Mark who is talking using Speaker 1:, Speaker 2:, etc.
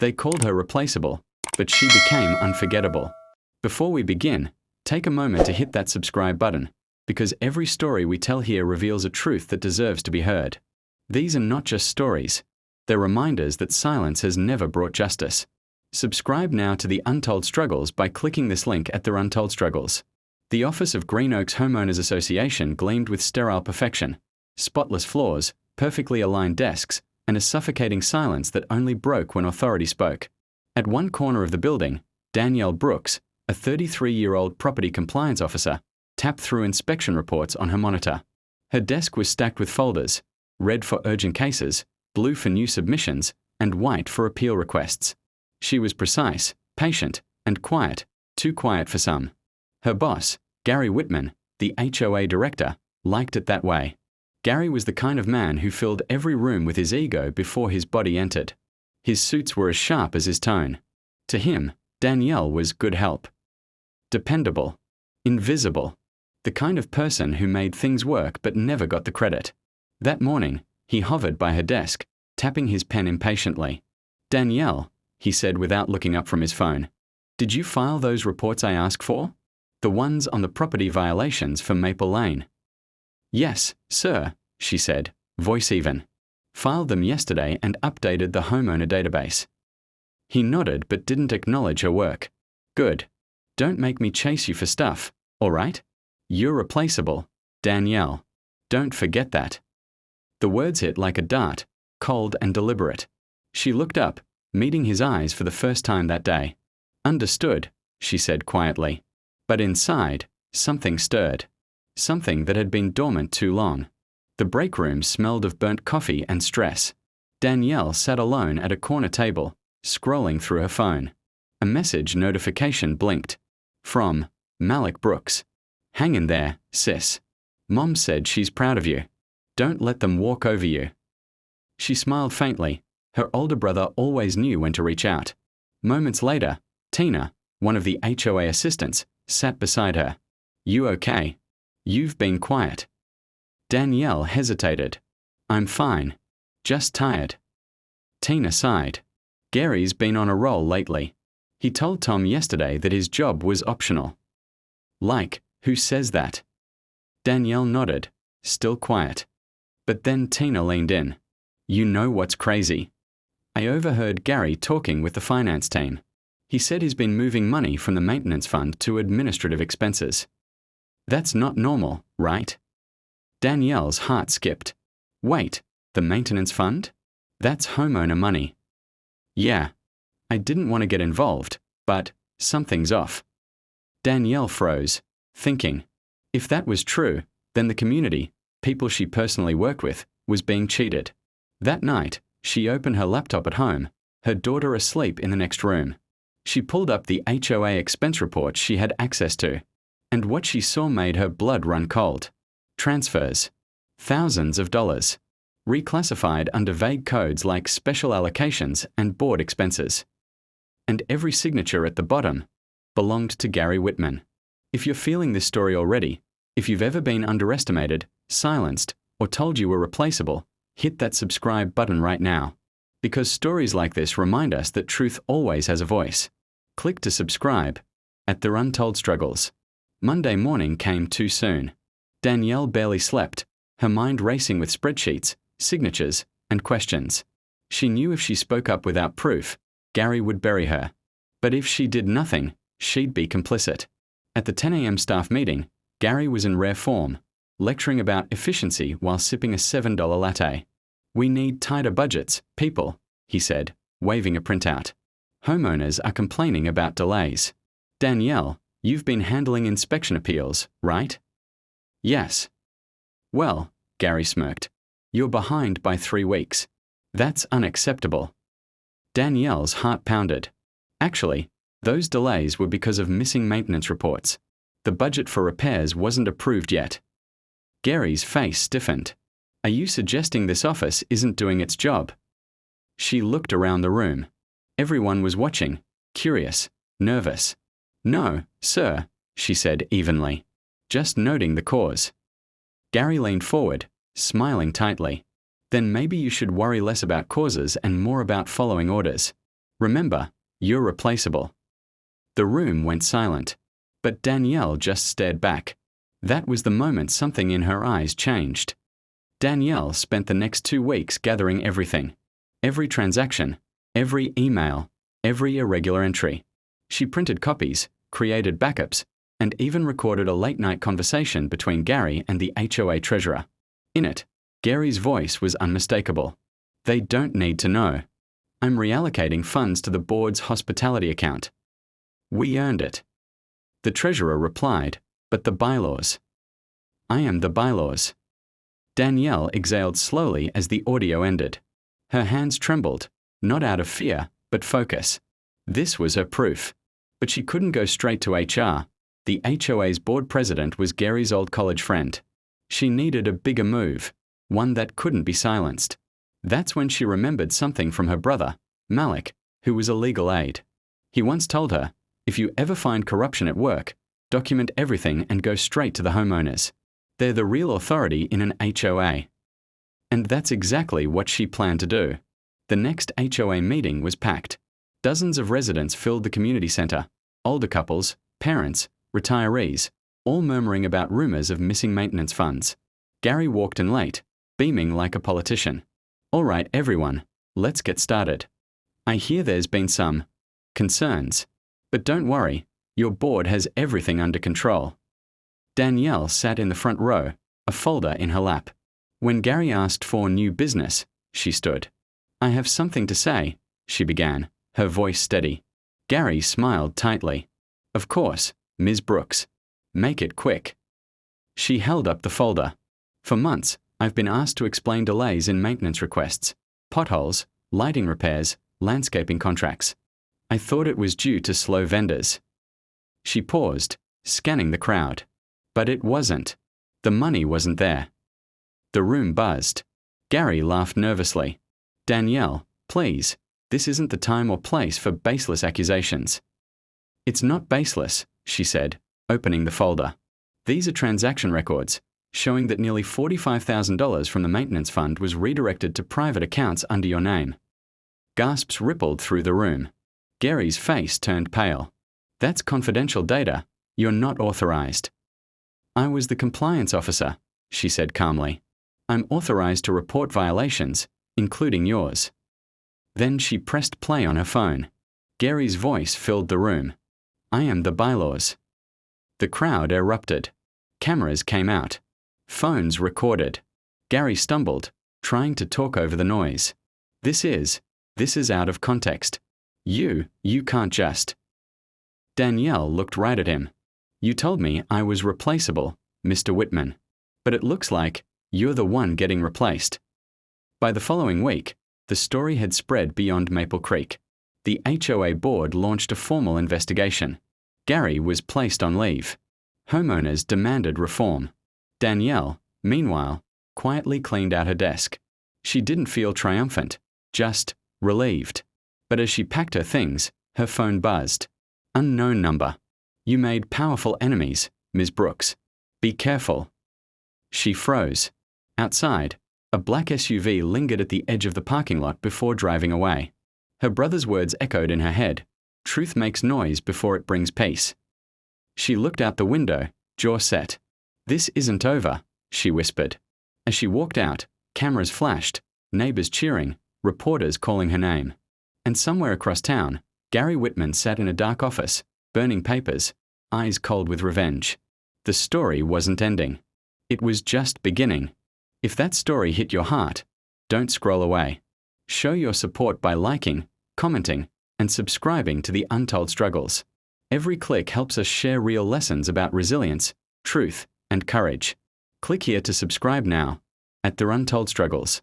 Speaker 1: They called her replaceable, but she became unforgettable. Before we begin, take a moment to hit that subscribe button, because every story we tell here reveals a truth that deserves to be heard. These are not just stories. They're reminders that silence has never brought justice. Subscribe now to the Untold Struggles by clicking this link at the Untold Struggles. The office of Green Oaks Homeowners Association gleamed with sterile perfection, spotless floors, perfectly aligned desks, and a suffocating silence that only broke when authority spoke. At one corner of the building, Danielle Brooks, a 33-year-old property compliance officer, tapped through inspection reports on her monitor. Her desk was stacked with folders, red for urgent cases, blue for new submissions, and white for appeal requests. She was precise, patient, and quiet, too quiet for some. Her boss, Gary Whitman, the HOA director, liked it that way. Gary was the kind of man who filled every room with his ego before his body entered. His suits were as sharp as his tone. To him, Danielle was good help. Dependable. Invisible. The kind of person who made things work but never got the credit. That morning, he hovered by her desk, tapping his pen impatiently. "Danielle," he said without looking up from his phone, "did you file those reports I asked for? The ones on the property violations for Maple Lane?" "Yes, sir," she said, voice even. "Filed them yesterday and updated the homeowner database." He nodded but didn't acknowledge her work. "Good. Don't make me chase you for stuff, all right? You're replaceable, Danielle. Don't forget that." The words hit like a dart, cold and deliberate. She looked up, meeting his eyes for the first time that day. "Understood," she said quietly. But inside, something stirred. Something that had been dormant too long. The break room smelled of burnt coffee and stress. Danielle sat alone at a corner table, scrolling through her phone. A message notification blinked. From Malik Brooks. "Hang in there, sis. Mom said she's proud of you. Don't let them walk over you." She smiled faintly. Her older brother always knew when to reach out. Moments later, Tina, one of the HOA assistants, sat beside her. "You okay? You've been quiet." Danielle hesitated. "I'm fine. Just tired." Tina sighed. "Gary's been on a roll lately. He told Tom yesterday that his job was optional." "Like, who says that?" Danielle nodded, still quiet. But then Tina leaned in. "You know what's crazy? I overheard Gary talking with the finance team. He said he's been moving money from the maintenance fund to administrative expenses. That's not normal, right?" Danielle's heart skipped. "Wait, the maintenance fund? That's homeowner money." "Yeah. I didn't want to get involved, but something's off." Danielle froze, thinking, if that was true, then the community, people she personally worked with, was being cheated. That night, she opened her laptop at home, her daughter asleep in the next room. She pulled up the HOA expense report she had access to, and what she saw made her blood run cold. Transfers. Thousands of dollars. Reclassified under vague codes like special allocations and board expenses. And every signature at the bottom belonged to Gary Whitman. If you're feeling this story already, if you've ever been underestimated, silenced, or told you were replaceable, hit that subscribe button right now. Because stories like this remind us that truth always has a voice. Click to subscribe at the Untold Struggles. Monday morning came too soon. Danielle barely slept, her mind racing with spreadsheets, signatures, and questions. She knew if she spoke up without proof, Gary would bury her. But if she did nothing, she'd be complicit. At the 10 a.m. staff meeting, Gary was in rare form, lecturing about efficiency while sipping a $7 latte. "We need tighter budgets, people," he said, waving a printout. "Homeowners are complaining about delays. Danielle, you've been handling inspection appeals, right?" "Yes." "Well," Gary smirked, "you're behind by 3 weeks. That's unacceptable." Danielle's heart pounded. Actually, those delays were because of missing maintenance reports. The budget for repairs wasn't approved yet. Gary's face stiffened. "Are you suggesting this office isn't doing its job?" She looked around the room. Everyone was watching, curious, nervous. "No, sir," she said evenly. "Just noting the cause." Gary leaned forward, smiling tightly. "Then maybe you should worry less about causes and more about following orders. Remember, you're replaceable. The room went silent, but Danielle just stared back. That was the moment something in her eyes changed. Danielle spent the next 2 weeks gathering everything. Every transaction, every email, every irregular entry. She printed copies, created backups, and even recorded a late-night conversation between Gary and the HOA treasurer. In it, Gary's voice was unmistakable. They don't need to know. I'm reallocating funds to the board's hospitality account. We earned it. The treasurer replied, but the bylaws. I am the bylaws. Danielle exhaled slowly as the audio ended. Her hands trembled, not out of fear, but focus. This was her proof. But she couldn't go straight to HR. The HOA's board president was Gary's old college friend. She needed a bigger move, one that couldn't be silenced. That's when she remembered something from her brother, Malik, who was a legal aid. He once told her, if you ever find corruption at work, document everything and go straight to the homeowners. They're the real authority in an HOA. And that's exactly what she planned to do. The next HOA meeting was packed. Dozens of residents filled the community center, older couples, parents, retirees, all murmuring about rumors of missing maintenance funds. Gary walked in late, beaming like a politician. All right, everyone, let's get started. I hear there's been some concerns, but don't worry, your board has everything under control. Danielle sat in the front row, a folder in her lap. When Gary asked for new business, she stood. I have something to say, she began, her voice steady. Gary smiled tightly. Of course, Ms. Brooks. Make it quick. She held up the folder. For months, I've been asked to explain delays in maintenance requests, potholes, lighting repairs, landscaping contracts. I thought it was due to slow vendors. She paused, scanning the crowd. But it wasn't. The money wasn't there. The room buzzed. Gary laughed nervously. Danielle, please, this isn't the time or place for baseless accusations. It's not baseless, she said, opening the folder. These are transaction records, showing that nearly $45,000 from the maintenance fund was redirected to private accounts under your name. Gasps rippled through the room. Gary's face turned pale. That's confidential data. You're not authorized. I was the compliance officer, she said calmly. I'm authorized to report violations, including yours. Then she pressed play on her phone. Gary's voice filled the room. I am the bylaws. The crowd erupted. Cameras came out. Phones recorded. Gary stumbled, trying to talk over the noise. This is out of context. You can't just. Danielle looked right at him. You told me I was replaceable, Mr. Whitman. But it looks like you're the one getting replaced. By the following week, the story had spread beyond Maple Creek. The HOA board launched a formal investigation. Gary was placed on leave. Homeowners demanded reform. Danielle, meanwhile, quietly cleaned out her desk. She didn't feel triumphant, just relieved. But as she packed her things, her phone buzzed. Unknown number. You made powerful enemies, Ms. Brooks. Be careful. She froze. Outside, a black SUV lingered at the edge of the parking lot before driving away. Her brother's words echoed in her head. Truth makes noise before it brings peace. She looked out the window, jaw set. This isn't over, she whispered. As she walked out, cameras flashed, neighbors cheering, reporters calling her name. And somewhere across town, Gary Whitman sat in a dark office, burning papers, eyes cold with revenge. The story wasn't ending. It was just beginning. If that story hit your heart, don't scroll away. Show your support by liking, commenting, and subscribing to the Untold Struggles. Every click helps us share real lessons about resilience, truth, and courage. Click here to subscribe now at the Untold Struggles.